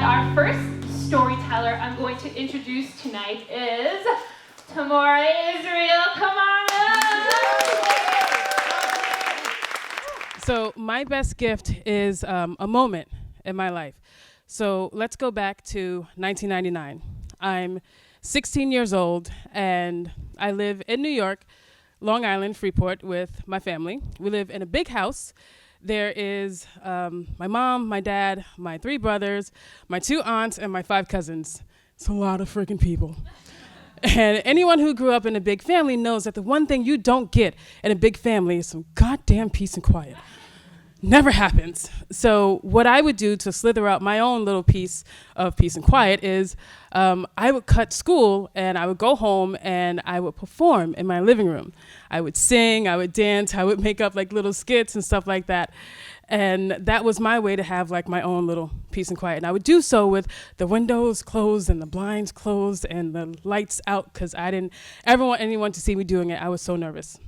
our first storyteller I'm going to introduce tonight is Tamora Israel. Come on up! So my best gift is a moment in my life. So let's go back to 1999. I'm 16 years old, and I live in New York, Long Island, Freeport, with my family. We live in a big house. There is my mom, my dad, my 3 brothers, my 2 aunts, and my 5 cousins. It's a lot of freaking people. And anyone who grew up in a big family knows that the one thing you don't get in a big family is some goddamn peace and quiet. Never happens. So what I would do to slither out my own little piece of peace and quiet is I would cut school and I would go home and I would perform in my living room. I would sing, I would dance, I would make up like little skits and stuff like that. And that was my way to have like my own little peace and quiet. And I would do so with the windows closed and the blinds closed and the lights out because I didn't ever want anyone to see me doing it. I was so nervous.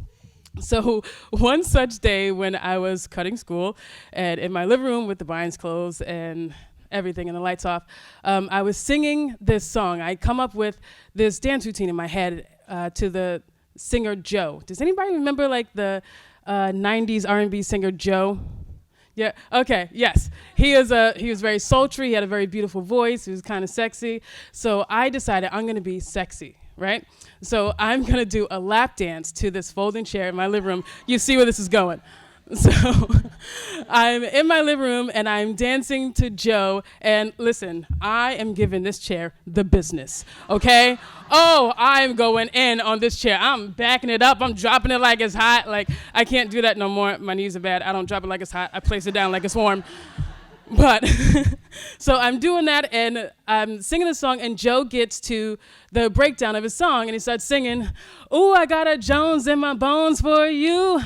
So one such day when I was cutting school and in my living room with the blinds closed and everything and the lights off, I was singing this song. I come up with this dance routine in my head to the singer Joe. Does anybody remember like the 90s R&B singer Joe? Yeah, okay, yes. He was very sultry, he had a very beautiful voice, he was kind of sexy. So I decided I'm gonna be sexy, right? So I'm gonna do a lap dance to this folding chair in my living room. You see where this is going. So I'm in my living room and I'm dancing to Joe, and listen, I am giving this chair the business, okay? Oh, I'm going in on this chair. I'm backing it up. I'm dropping it like it's hot. Like, I can't do that no more. My knees are bad. I don't drop it like it's hot. I place it down like it's warm. But so I'm doing that and I'm singing the song, and Joe gets to the breakdown of his song and he starts singing, "Ooh, I got a Jones in my bones for you.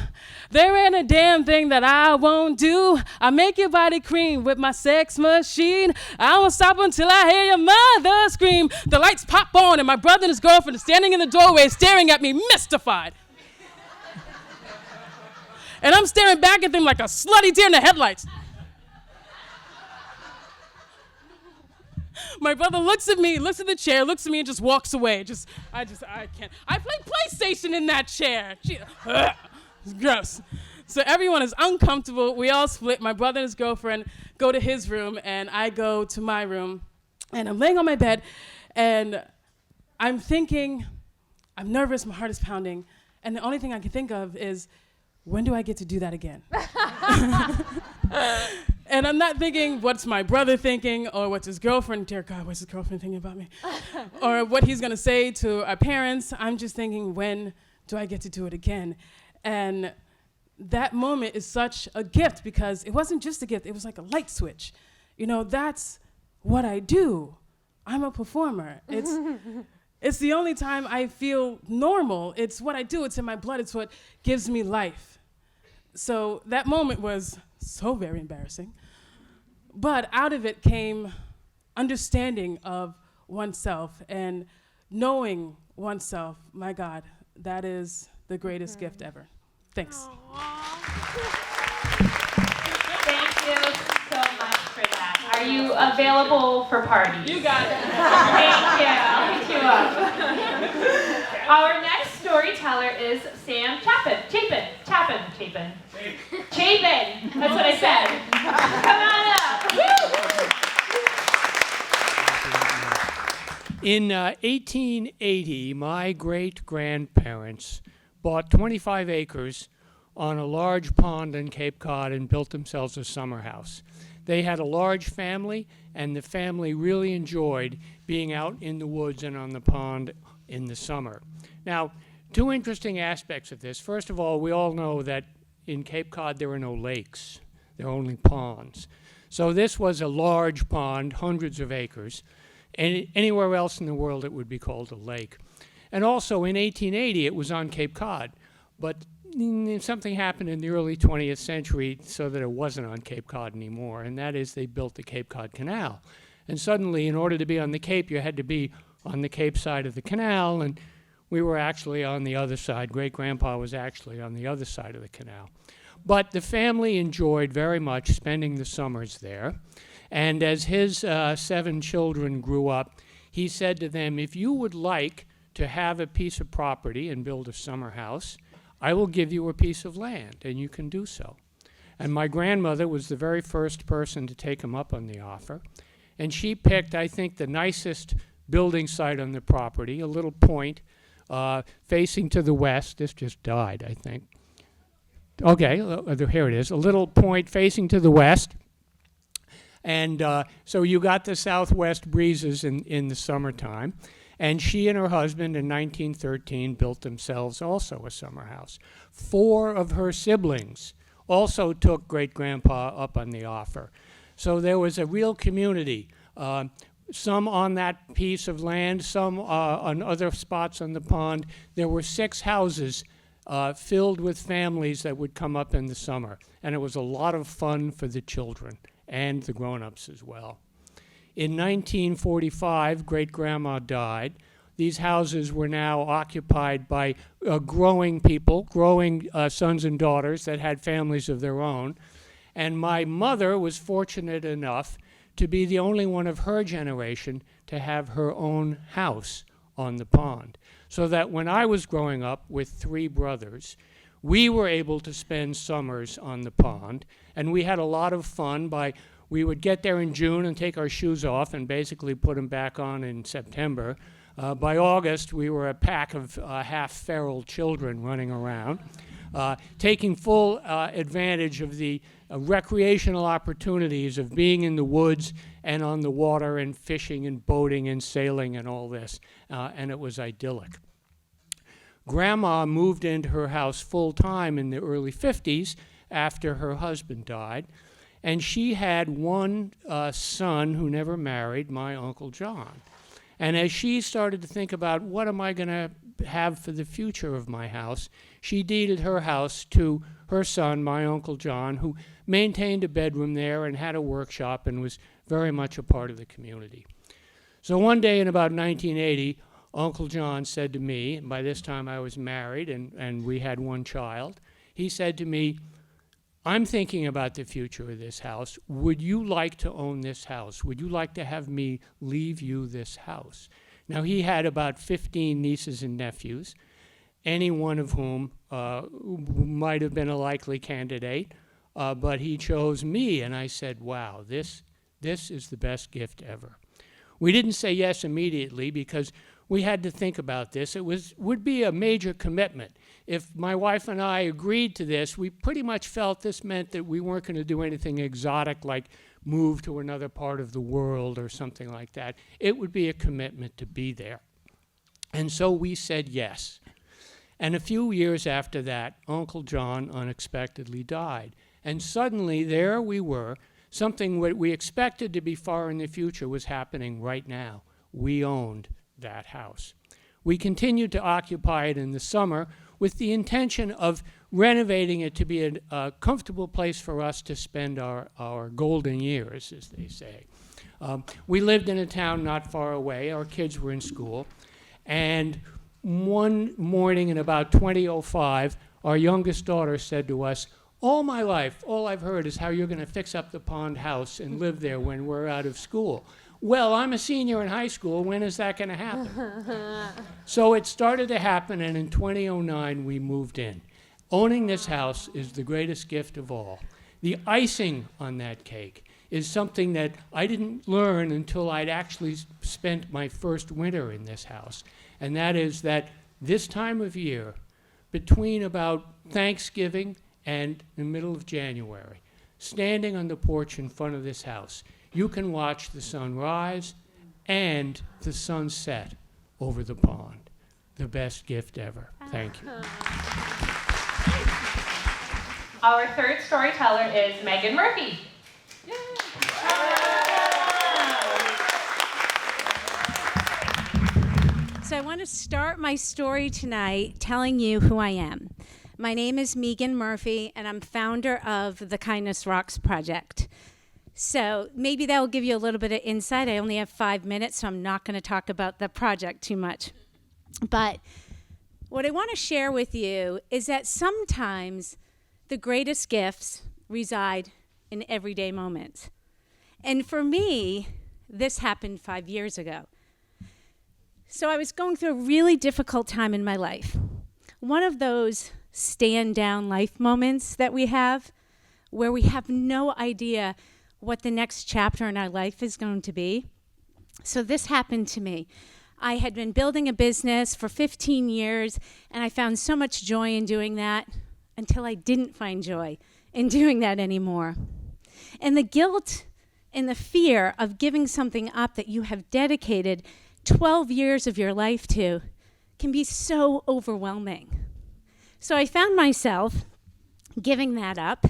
There ain't a damn thing that I won't do. I make your body cream with my sex machine. I won't stop until I hear your mother scream." The lights pop on and my brother and his girlfriend are standing in the doorway staring at me mystified. And I'm staring back at them like a slutty deer in the headlights. My brother looks at me, looks at the chair, looks at me, and just walks away. I can't. I play PlayStation in that chair. It's gross. So everyone is uncomfortable. We all split. My brother and his girlfriend go to his room, and I go to my room. And I'm laying on my bed, and I'm thinking, I'm nervous, my heart is pounding, and the only thing I can think of is, when do I get to do that again? And I'm not thinking, what's my brother thinking, or what's his girlfriend, dear God, what's his girlfriend thinking about me? Or what he's gonna say to our parents. I'm just thinking, when do I get to do it again? And that moment is such a gift because it wasn't just a gift, it was like a light switch. You know, that's what I do. I'm a performer. It's the only time I feel normal. It's what I do, it's in my blood, it's what gives me life. So that moment was so very embarrassing. But out of it came understanding of oneself and knowing oneself. My God, that is the greatest gift ever. Thanks. Thank you so much for that. Are you available for parties? You got it. Thank you. I'll hit you up. Our next storyteller is Sam Chapin. Chapin. That's what I said. Come on up. Woo! In 1880, my great-grandparents bought 25 acres on a large pond in Cape Cod and built themselves a summer house. They had a large family, and the family really enjoyed being out in the woods and on the pond in the summer. Now, 2 interesting aspects of this. First of all, we all know that in Cape Cod there are no lakes. There are only ponds. So this was a large pond, hundreds of acres. And anywhere else in the world it would be called a lake. And also in 1880 it was on Cape Cod. But something happened in the early 20th century so that it wasn't on Cape Cod anymore, and that is they built the Cape Cod Canal. And suddenly, in order to be on the Cape, you had to be on the Cape side of the canal, and we were actually on the other side. Great-grandpa was actually on the other side of the canal. But the family enjoyed very much spending the summers there. And as his 7 children grew up, he said to them, if you would like to have a piece of property and build a summer house, I will give you a piece of land, and you can do so. And my grandmother was the very first person to take him up on the offer. And she picked, I think, the nicest building site on the property, a little point facing to the west. This just died, I think. Okay, here it is, a little point facing to the west. And so you got the southwest breezes in the summertime. And she and her husband in 1913 built themselves also a summer house. 4 of her siblings also took great-grandpa up on the offer. So there was a real community, some on that piece of land, some on other spots on the pond. There were 6 houses filled with families that would come up in the summer. And it was a lot of fun for the children and the grown-ups as well. In 1945, great-grandma died. These houses were now occupied by growing people, growing sons and daughters that had families of their own. And my mother was fortunate enough to be the only one of her generation to have her own house on the pond. So that when I was growing up with 3 brothers, we were able to spend summers on the pond. And we had a lot of fun we would get there in June and take our shoes off and basically put them back on in September. By August, we were a pack of half-feral children running around, taking full advantage of the recreational opportunities of being in the woods and on the water and fishing and boating and sailing and all this, and it was idyllic. Grandma moved into her house full-time in the early 50s after her husband died. And she had one son who never married, my Uncle John. And as she started to think about what am I going to have for the future of my house, she deeded her house to her son, my Uncle John, who maintained a bedroom there and had a workshop and was very much a part of the community. So one day in about 1980, Uncle John said to me, and by this time I was married and we had 1 child, he said to me, I'm thinking about the future of this house. Would you like to own this house? Would you like to have me leave you this house? Now, he had about 15 nieces and nephews, any one of whom might have been a likely candidate, but he chose me, and I said, wow, this is the best gift ever. We didn't say yes immediately because we had to think about this. It would be a major commitment. If my wife and I agreed to this, we pretty much felt this meant that we weren't going to do anything exotic like move to another part of the world or something like that. It would be a commitment to be there. And so we said yes. And a few years after that, Uncle John unexpectedly died. And suddenly there we were. Something we expected to be far in the future was happening right now. We owned that house. We continued to occupy it in the summer with the intention of renovating it to be a comfortable place for us to spend our golden years, as they say. We lived in a town not far away. Our kids were in school. And one morning in about 2005, our youngest daughter said to us, all my life, all I've heard is how you're going to fix up the pond house and live there when we're out of school. Well, I'm a senior in high school. When is that going to happen? So it started to happen, and in 2009, we moved in. Owning this house is the greatest gift of all. The icing on that cake is something that I didn't learn until I'd actually spent my first winter in this house, and that is that this time of year, between about Thanksgiving and the middle of January, standing on the porch in front of this house, you can watch the sun rise and the sun set over the pond. The best gift ever. Thank you. Our third storyteller is Megan Murphy. So I want to start my story tonight telling you who I am. My name is Megan Murphy, and I'm founder of the Kindness Rocks Project. So maybe that will give you a little bit of insight. I only have 5 minutes, so I'm not going to talk about the project too much. But what I want to share with you is that sometimes the greatest gifts reside in everyday moments. And for me, this happened 5 years ago. So I was going through a really difficult time in my life. One of those stand down life moments that we have where we have no idea what the next chapter in our life is going to be. So this happened to me. I had been building a business for 15 years, and I found so much joy in doing that until I didn't find joy in doing that anymore. And the guilt and the fear of giving something up that you have dedicated 12 years of your life to can be so overwhelming. So I found myself giving that up,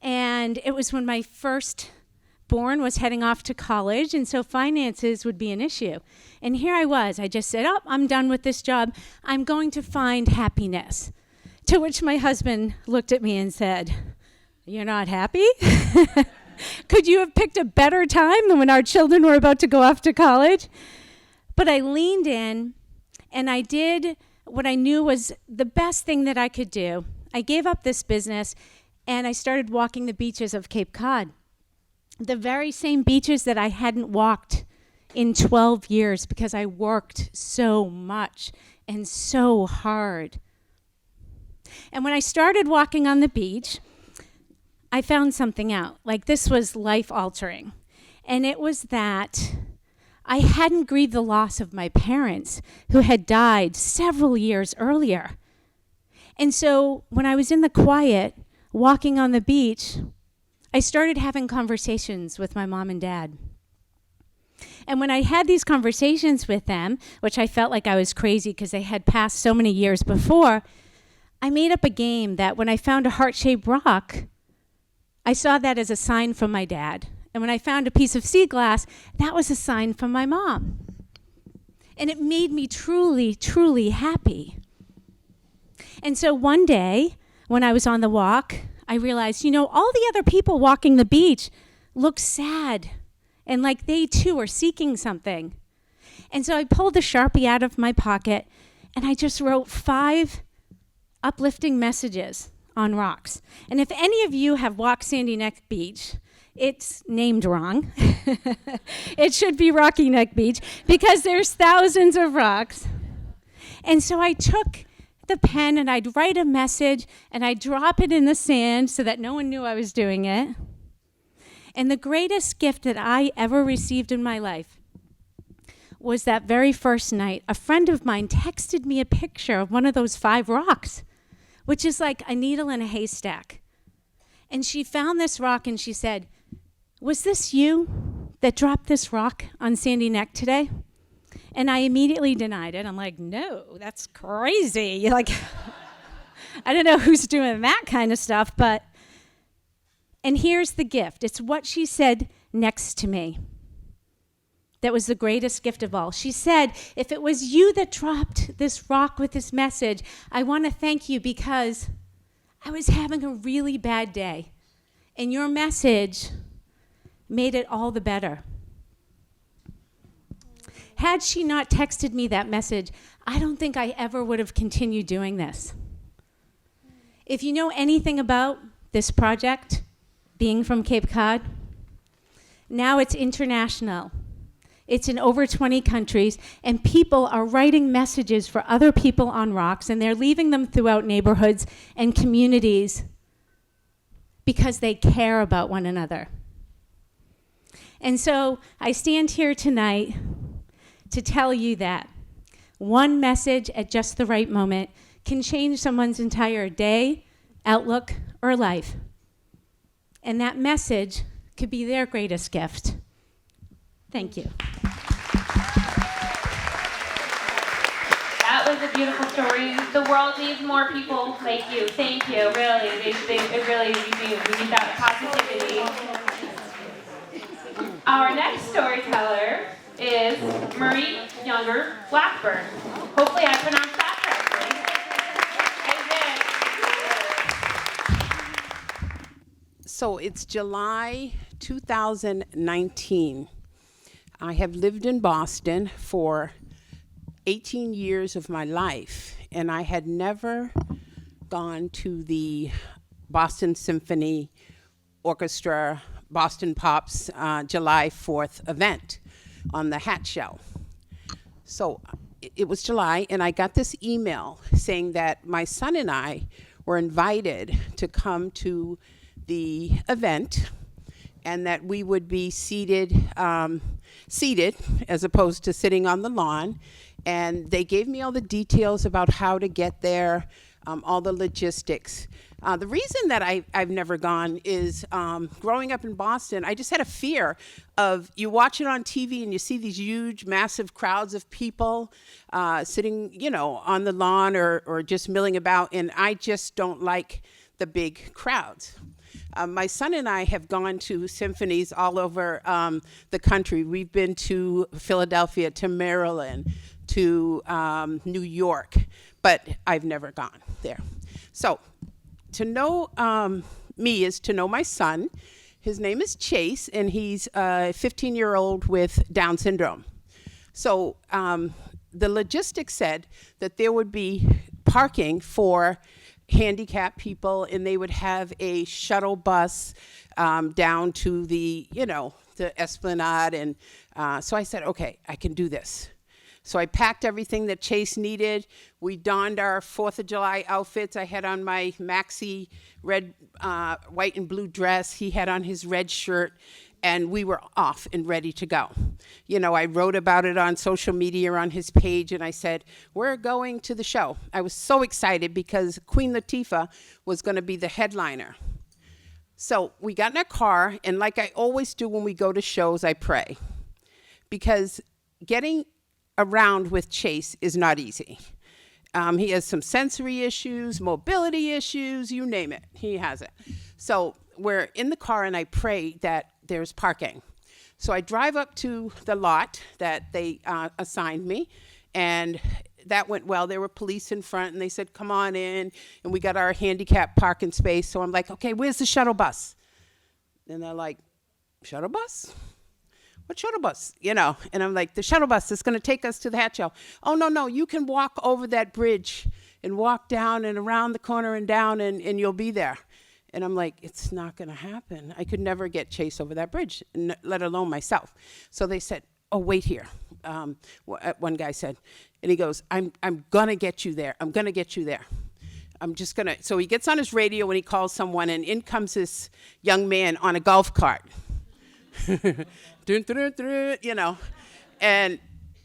and it was when my firstborn was heading off to college, and so finances would be an issue. And here I was. I just said, I'm done with this job. I'm going to find happiness. To which my husband looked at me and said, "You're not happy? Could you have picked a better time than when our children were about to go off to college?" But I leaned in, and I did what I knew was the best thing that I could do. I gave up this business, and I started walking the beaches of Cape Cod, the very same beaches that I hadn't walked in 12 years because I worked so much and so hard. And when I started walking on the beach, I found something out. Like, this was life-altering. And it was that I hadn't grieved the loss of my parents who had died several years earlier. And so when I was in the quiet, walking on the beach, I started having conversations with my mom and dad. And when I had these conversations with them, which I felt like I was crazy because they had passed so many years before, I made up a game that when I found a heart-shaped rock, I saw that as a sign from my dad. And when I found a piece of sea glass, that was a sign from my mom. And it made me truly, truly happy. And so one day, when I was on the walk, I realized, all the other people walking the beach look sad and like they too are seeking something. And so I pulled a Sharpie out of my pocket and I just wrote 5 uplifting messages on rocks. And if any of you have walked Sandy Neck Beach, it's named wrong. It should be Rocky Neck Beach because there's thousands of rocks. And so I took the pen and I'd write a message and I'd drop it in the sand so that no one knew I was doing it. And the greatest gift that I ever received in my life was that very first night, a friend of mine texted me a picture of one of those 5 rocks, which is like a needle in a haystack. And she found this rock and she said, "Was this you that dropped this rock on Sandy Neck today?" And I immediately denied it. I'm like, "No, that's crazy." Like, I don't know who's doing that kind of stuff, but, and here's the gift. It's what she said next to me that was the greatest gift of all. She said, "If it was you that dropped this rock with this message, I want to thank you because I was having a really bad day, and your message made it all the better." Had she not texted me that message, I don't think I ever would have continued doing this. If you know anything about this project, being from Cape Cod, now it's international. It's in over 20 countries, and people are writing messages for other people on rocks, and they're leaving them throughout neighborhoods and communities because they care about one another. And so I stand here tonight to tell you that one message at just the right moment can change someone's entire day, outlook, or life. And that message could be their greatest gift. Thank you. That was a beautiful story. The world needs more people like you. Thank you, really. It really, we need that positivity. Our next storyteller is Marie Younger Blackburn. Hopefully I pronounced that correctly. I did. So it's July 2019. I have lived in Boston for 18 years of my life, and I had never gone to the Boston Symphony Orchestra Boston Pop's July 4th event on the hat show. So it was July, and I got this email saying that my son and I were invited to come to the event, and that we would be seated as opposed to sitting on the lawn. And they gave me all the details about how to get there, all the logistics. The reason that I've never gone is growing up in Boston, I just had a fear of, you watch it on TV and you see these huge, massive crowds of people sitting, on the lawn or just milling about, and I just don't like the big crowds. My son and I have gone to symphonies all over the country. We've been to Philadelphia, to Maryland, to New York, but I've never gone there. So to know me is to know my son. His name is Chase, and he's a 15-year-old with Down syndrome. So the logistics said that there would be parking for handicapped people, and they would have a shuttle bus down to the Esplanade. And so I said, okay, I can do this. So I packed everything that Chase needed. We donned our 4th of July outfits. I had on my maxi red, white and blue dress. He had on his red shirt, and we were off and ready to go. I wrote about it on social media or on his page, and I said, we're going to the show. I was so excited because Queen Latifah was going to be the headliner. So we got in our car, and like I always do when we go to shows, I pray. Because getting around with Chase is not easy. He has some sensory issues, mobility issues, you name it, he has it. So we're in the car, and I pray that there's parking. So I drive up to the lot that they assigned me, and that went well. There were police in front, and they said, come on in, and we got our handicapped parking space. So I'm like, okay, where's the shuttle bus? And they're like, shuttle bus? What shuttle bus? And I'm like, the shuttle bus is going to take us to the hat show. Oh, no, you can walk over that bridge and walk down and around the corner and down, and you'll be there. And I'm like, it's not going to happen. I could never get Chase over that bridge, let alone myself. So they said, oh, wait here. One guy said, and he goes, I'm going to get you there. I'm going to get you there. I'm just going to. So he gets on his radio and he calls someone, and in comes this young man on a golf cart. And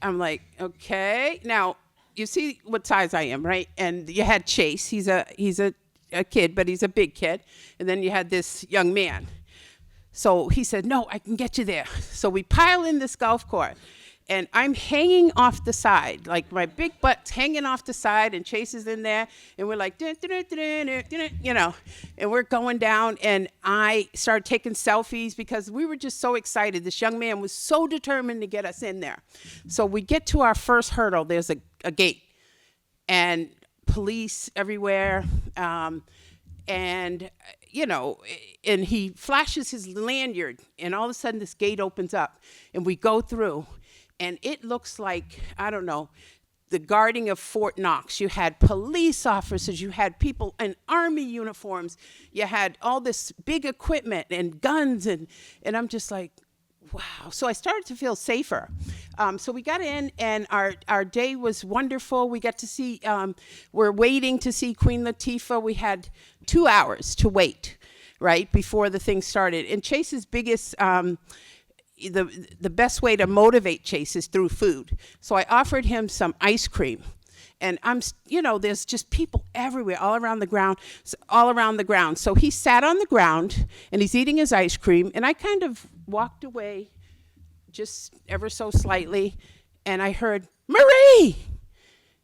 I'm like, okay. Now, you see what size I am, right? And you had Chase. He's a kid, but he's a big kid. And then you had this young man. So he said, no, I can get you there. So we pile in this golf cart, and I'm hanging off the side, like my big butt's hanging off the side, and Chase is in there, and we're like, and we're going down, and I started taking selfies because we were just so excited. This young man was so determined to get us in there. So we get to our first hurdle. There's a gate, and police everywhere, and he flashes his lanyard, and all of a sudden this gate opens up, and we go through, and it looks like, I don't know, the guarding of Fort Knox. You had police officers, you had people in army uniforms, you had all this big equipment and guns, and I'm just like, wow. So I started to feel safer. So we got in, and our day was wonderful. We got to see, we're waiting to see Queen Latifah. We had 2 hours to wait, right, before the thing started. And Chase's biggest, the best way to motivate Chase is through food. So I offered him some ice cream. And there's just people everywhere, all around the ground. So he sat on the ground, and he's eating his ice cream, and I kind of walked away just ever so slightly, and I heard, Marie!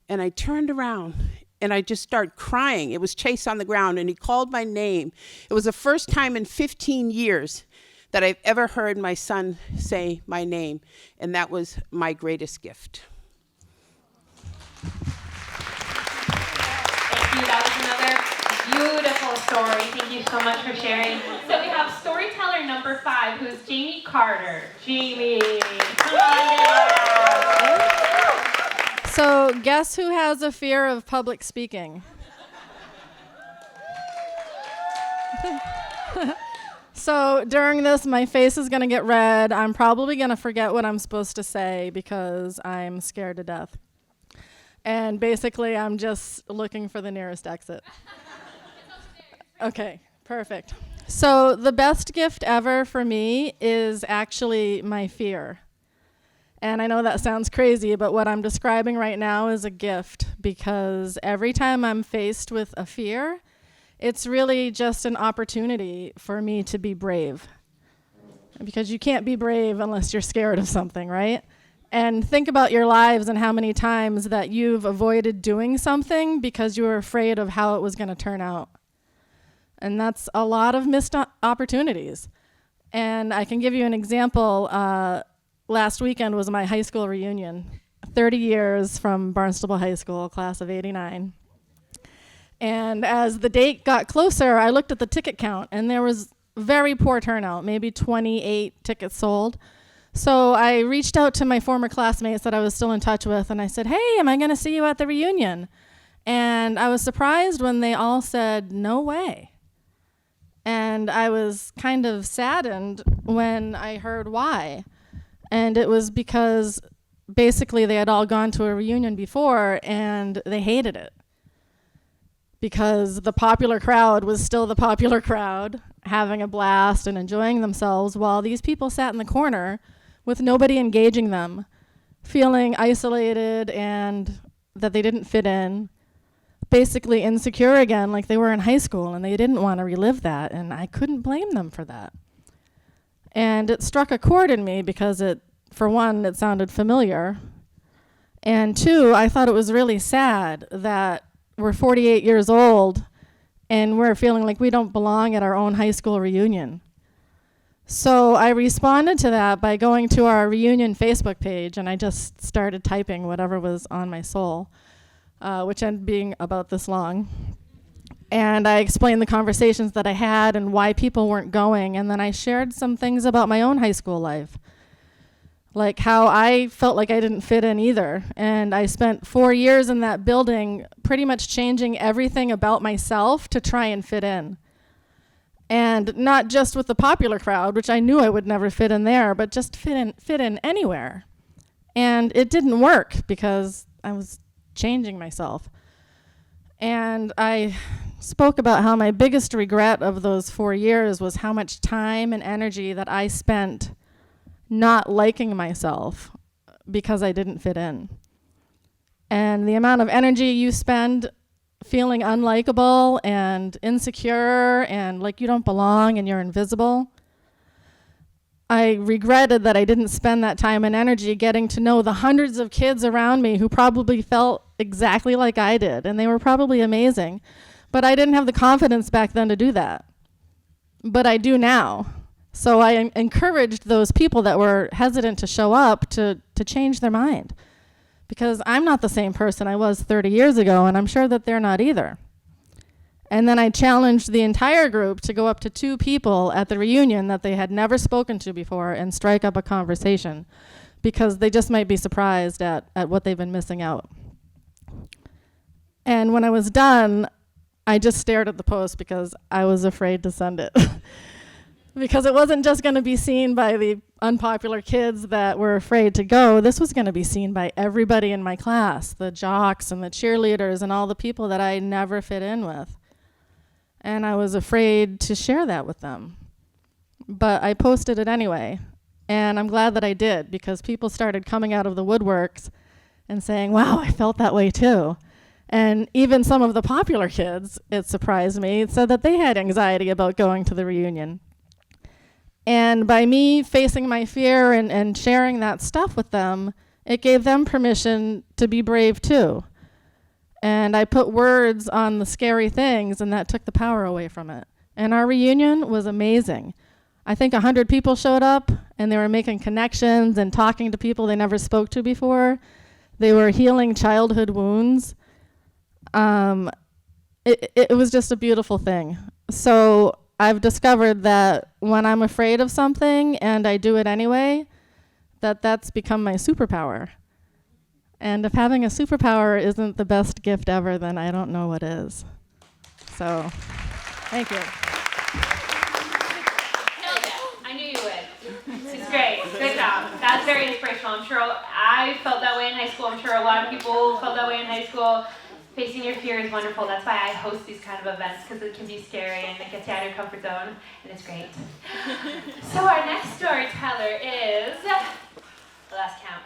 And I turned around, and I just started crying. It was Chase on the ground, and he called my name. It was the first time in 15 years that I've ever heard my son say my name, and that was my greatest gift. Thank you. That was another beautiful story. Thank you so much for sharing. So we have storyteller number 5, who's Jamie Carter. Jamie, come on down. So guess who has a fear of public speaking? So during this, my face is going to get red. I'm probably going to forget what I'm supposed to say because I'm scared to death. And basically, I'm just looking for the nearest exit. Okay, perfect. So the best gift ever for me is actually my fear. And I know that sounds crazy, but what I'm describing right now is a gift, because every time I'm faced with a fear, it's really just an opportunity for me to be brave. Because you can't be brave unless you're scared of something, right? And think about your lives and how many times that you've avoided doing something because you were afraid of how it was going to turn out. And that's a lot of missed opportunities. And I can give you an example. Last weekend was my high school reunion, 30 years from Barnstable High School, class of '89. And as the date got closer, I looked at the ticket count, and there was very poor turnout, maybe 28 tickets sold. So I reached out to my former classmates that I was still in touch with, and I said, hey, am I going to see you at the reunion? And I was surprised when they all said, no way. And I was kind of saddened when I heard why. And it was because basically they had all gone to a reunion before and they hated it. Because the popular crowd was still the popular crowd, having a blast and enjoying themselves, while these people sat in the corner with nobody engaging them, feeling isolated and that they didn't fit in, basically insecure again like they were in high school, and they didn't want to relive that, and I couldn't blame them for that. And it struck a chord in me because for one, it sounded familiar, and two, I thought it was really sad that we're 48 years old and we're feeling like we don't belong at our own high school reunion. So I responded to that by going to our reunion Facebook page, and I just started typing whatever was on my soul, which ended up being about this long. And I explained the conversations that I had and why people weren't going, and then I shared some things about my own high school life, like how I felt like I didn't fit in either. And I spent 4 years in that building pretty much changing everything about myself to try and fit in. And not just with the popular crowd, which I knew I would never fit in there, but just fit in anywhere. And it didn't work because I was changing myself. And I spoke about how my biggest regret of those 4 years was how much time and energy that I spent not liking myself because I didn't fit in. And the amount of energy you spend feeling unlikable and insecure and like you don't belong and you're invisible. I regretted that I didn't spend that time and energy getting to know the hundreds of kids around me who probably felt exactly like I did, and they were probably amazing. But I didn't have the confidence back then to do that. But I do now. So I encouraged those people that were hesitant to show up to change their mind. Because I'm not the same person I was 30 years ago, and I'm sure that they're not either. And then I challenged the entire group to go up to 2 people at the reunion that they had never spoken to before and strike up a conversation, because they just might be surprised at what they've been missing out. And when I was done, I just stared at the post because I was afraid to send it. Because it wasn't just going to be seen by the unpopular kids that were afraid to go. This was going to be seen by everybody in my class, the jocks and the cheerleaders and all the people that I never fit in with. And I was afraid to share that with them. But I posted it anyway. And I'm glad that I did, because people started coming out of the woodworks and saying, wow, I felt that way too. And even some of the popular kids, it surprised me, said that they had anxiety about going to the reunion. And by me facing my fear and sharing that stuff with them, it gave them permission to be brave too. And I put words on the scary things, and that took the power away from it. And our reunion was amazing. I think 100 people showed up, and they were making connections and talking to people they never spoke to before. They were healing childhood wounds. It was just a beautiful thing. So I've discovered that when I'm afraid of something and I do it anyway, that's become my superpower. And if having a superpower isn't the best gift ever, then I don't know what is. So, thank you. inspirational. I'm sure I felt that way in high school. I'm sure a lot of people felt that way in high school. Facing your fear is wonderful. That's why I host these kind of events, because it can be scary and it gets you out of your comfort zone, and it's great. So our next storyteller is, last count,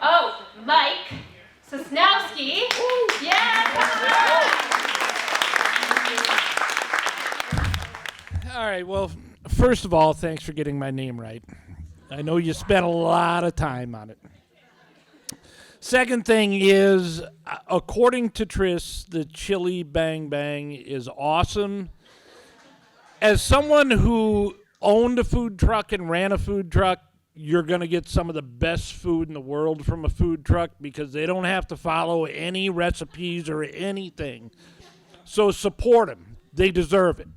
Mike Sosnowski. Yeah, come on. All right, well, first of all, thanks for getting my name right. I know you spent a lot of time on it. Second thing is, according to Tris, the chili bang bang is awesome. As someone who owned a food truck and ran a food truck, you're going to get some of the best food in the world from a food truck because they don't have to follow any recipes or anything. So support them. They deserve it.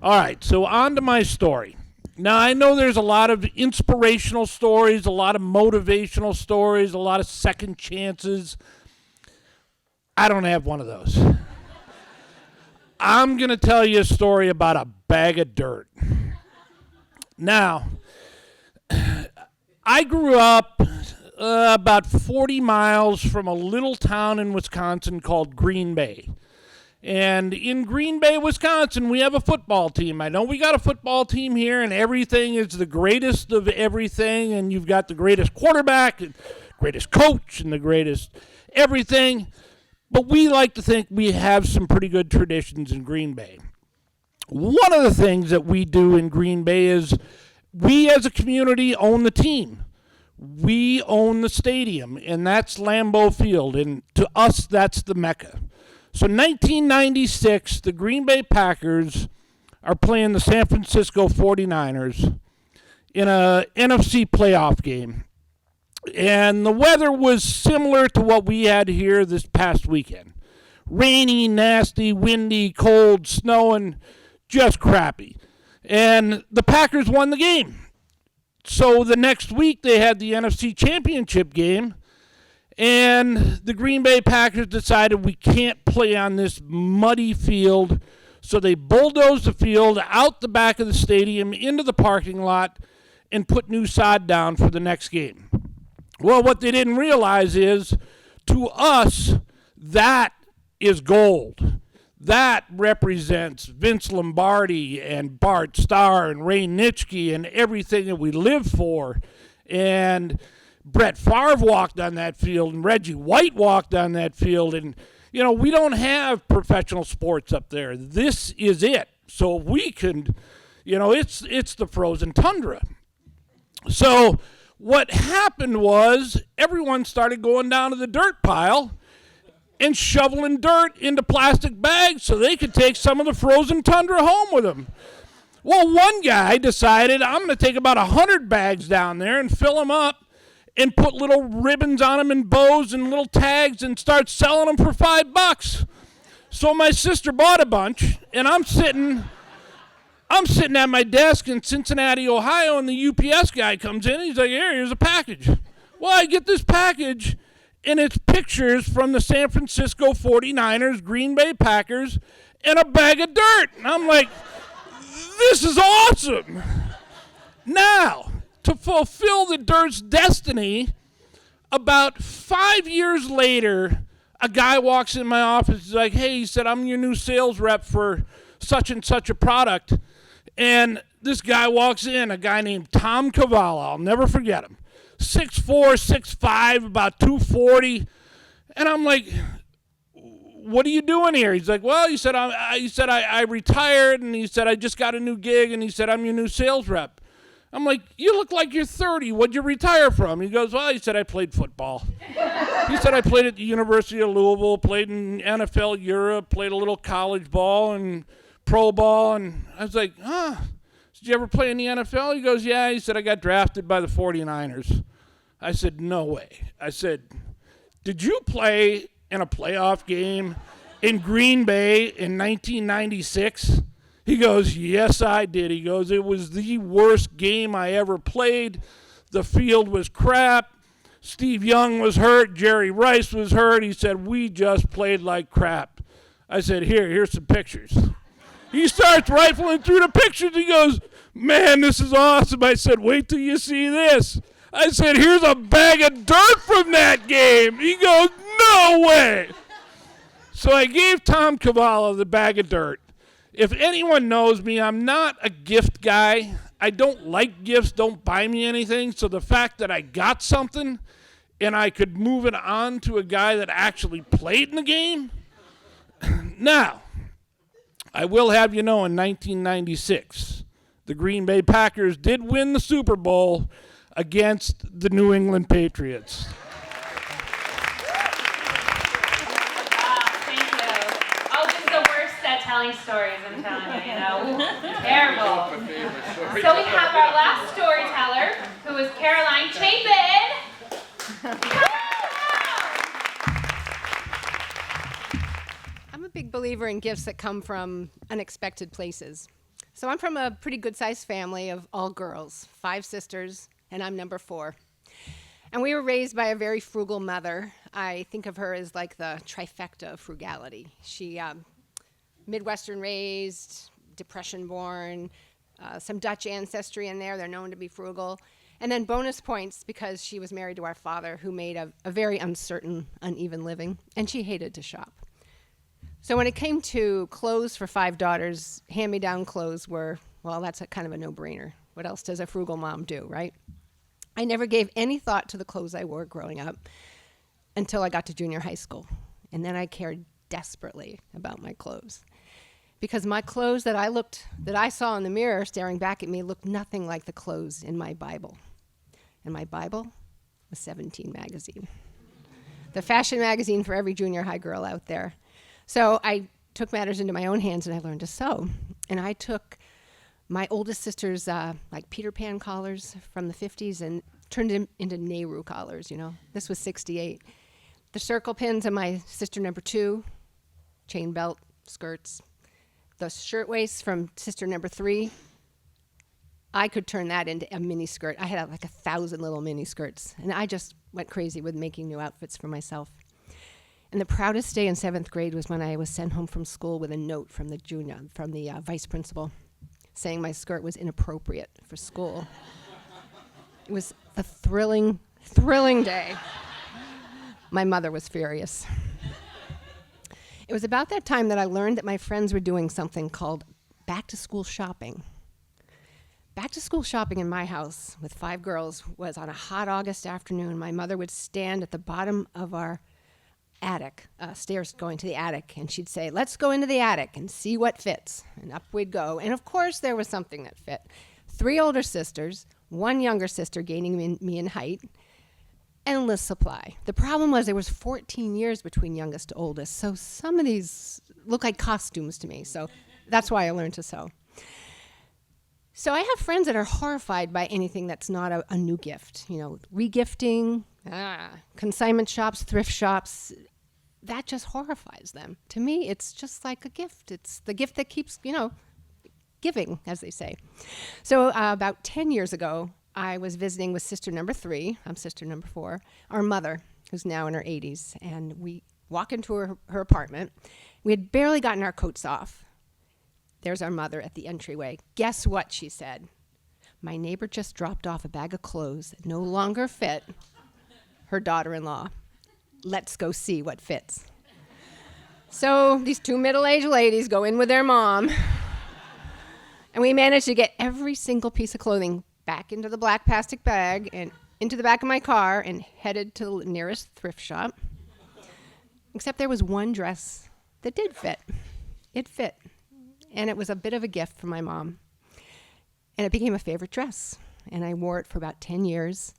All right, so on to my story. Now, I know there's a lot of inspirational stories, a lot of motivational stories, a lot of second chances. I don't have one of those. I'm going to tell you a story about a bag of dirt. Now, I grew up about 40 miles from a little town in Wisconsin called Green Bay. And in Green Bay, Wisconsin, we have a football team. I know we got a football team here, and everything is the greatest of everything, and you've got the greatest quarterback, and greatest coach, and the greatest everything. But we like to think we have some pretty good traditions in Green Bay. One of the things that we do in Green Bay is we as a community own the team. We own the stadium, and that's Lambeau Field, and to us, that's the Mecca. So 1996, the Green Bay Packers are playing the San Francisco 49ers in a NFC playoff game. And the weather was similar to what we had here this past weekend. Rainy, nasty, windy, cold, snowing, just crappy. And the Packers won the game. So the next week they had the NFC Championship game. And the Green Bay Packers decided we can't play on this muddy field, so they bulldozed the field out the back of the stadium into the parking lot and put new sod down for the next game. Well, what they didn't realize is, to us, that is gold. That represents Vince Lombardi and Bart Starr and Ray Nitschke and everything that we live for. And Brett Favre walked on that field, and Reggie White walked on that field, and, we don't have professional sports up there. This is it. So we can, it's the frozen tundra. So what happened was everyone started going down to the dirt pile and shoveling dirt into plastic bags so they could take some of the frozen tundra home with them. Well, one guy decided, I'm going to take about 100 bags down there and fill them up and put little ribbons on them and bows and little tags and start selling them for $5. So my sister bought a bunch, and I'm sitting at my desk in Cincinnati, Ohio, and the UPS guy comes in, and he's like, here's a package. Well, I get this package, and it's pictures from the San Francisco 49ers, Green Bay Packers, and a bag of dirt. And I'm like, this is awesome. Now, to fulfill the dirt's destiny, about 5 years later, a guy walks in my office. He's like, hey, he said, I'm your new sales rep for such and such a product. And this guy walks in, a guy named Tom Cavallo. I'll never forget him. 6'4", 6'5", about 240. And I'm like, what are you doing here? He's like, well, I retired, and he said, I just got a new gig, and he said, I'm your new sales rep. I'm like, you look like you're 30. What'd you retire from? He goes, well, he said, I played football. He said, I played at the University of Louisville, played in NFL Europe, played a little college ball and pro ball. And I was like, did you ever play in the NFL? He goes, yeah. He said, I got drafted by the 49ers. I said, no way. I said, did you play in a playoff game in Green Bay in 1996? He goes, yes, I did. He goes, it was the worst game I ever played. The field was crap. Steve Young was hurt. Jerry Rice was hurt. He said, we just played like crap. I said, here's some pictures. He starts rifling through the pictures. He goes, man, this is awesome. I said, wait till you see this. I said, here's a bag of dirt from that game. He goes, no way. So I gave Tom Cavallo the bag of dirt. If anyone knows me, I'm not a gift guy. I don't like gifts, don't buy me anything. So the fact that I got something and I could move it on to a guy that actually played in the game. Now, I will have you know, in 1996, the Green Bay Packers did win the Super Bowl against the New England Patriots. Thank you. Oh, this is the worst at telling stories, I'm telling you, you know. Terrible. So we have our last storyteller, who is Caroline Chapin. I'm a big believer in gifts that come from unexpected places. So I'm from a pretty good-sized family of all girls, 5 sisters, and I'm number 4. And we were raised by a very frugal mother. I think of her as like the trifecta of frugality. She Midwestern raised, Depression born, some Dutch ancestry in there. They're known to be frugal. And then bonus points because she was married to our father, who made a very uncertain, uneven living, and she hated to shop. So when it came to clothes for 5 daughters, hand-me-down clothes were, well, that's kind of a no-brainer. What else does a frugal mom do, right? I never gave any thought to the clothes I wore growing up until I got to junior high school. And then I cared desperately about my clothes. Because my clothes that I saw in the mirror staring back at me looked nothing like the clothes in my Bible. And my Bible was 17 magazine. The fashion magazine for every junior high girl out there. So I took matters into my own hands and I learned to sew. And I took my oldest sister's like Peter Pan collars from the 50s and turned them into Nehru collars, you know. This was 68. The circle pins on my sister number 2, chain belt, skirts. The shirtwaist from sister number 3, I could turn that into a mini skirt. I had like 1,000 little mini skirts. And I just went crazy with making new outfits for myself. And the proudest day in 7th grade was when I was sent home from school with a note from the vice principal saying my skirt was inappropriate for school. It was a thrilling day. My mother was furious. It was about that time that I learned that my friends were doing something called back-to-school shopping. Back-to-school shopping in my house with 5 girls was on a hot August afternoon. My mother would stand at the bottom of our attic, stairs going to the attic, and she'd say, let's go into the attic and see what fits. And up we'd go. And of course there was something that fit. 3 older sisters, 1 younger sister gaining me in height, endless supply. The problem was there was 14 years between youngest to oldest, so some of these look like costumes to me. So that's why I learned to sew. So I have friends that are horrified by anything that's not a new gift. You know, regifting, consignment shops, thrift shops. That just horrifies them. To me, it's just like a gift. It's the gift that keeps, giving, as they say. So about 10 years ago, I was visiting with sister number 3, I'm sister number 4, our mother, who's now in her 80s, and we walk into her apartment. We had barely gotten our coats off. There's our mother at the entryway. Guess what, she said. My neighbor just dropped off a bag of clothes that no longer fit her daughter-in-law. Let's go see what fits. So these 2 middle-aged ladies go in with their mom, and we managed to get every single piece of clothing back into the black plastic bag and into the back of my car and headed to the nearest thrift shop. Except there was one dress that did fit. It fit. And it was a bit of a gift from my mom. And it became a favorite dress. And I wore it for about 10 years.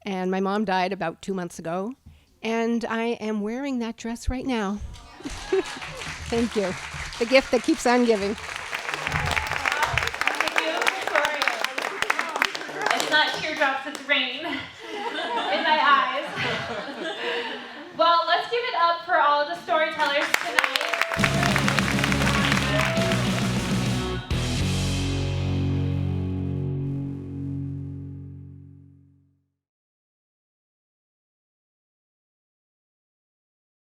And my mom died about 2 months ago. And I am wearing that dress right now. Thank you. The gift that keeps on giving. It's not teardrops, it's rain in my eyes. Well, let's give it up for all of the storytellers tonight.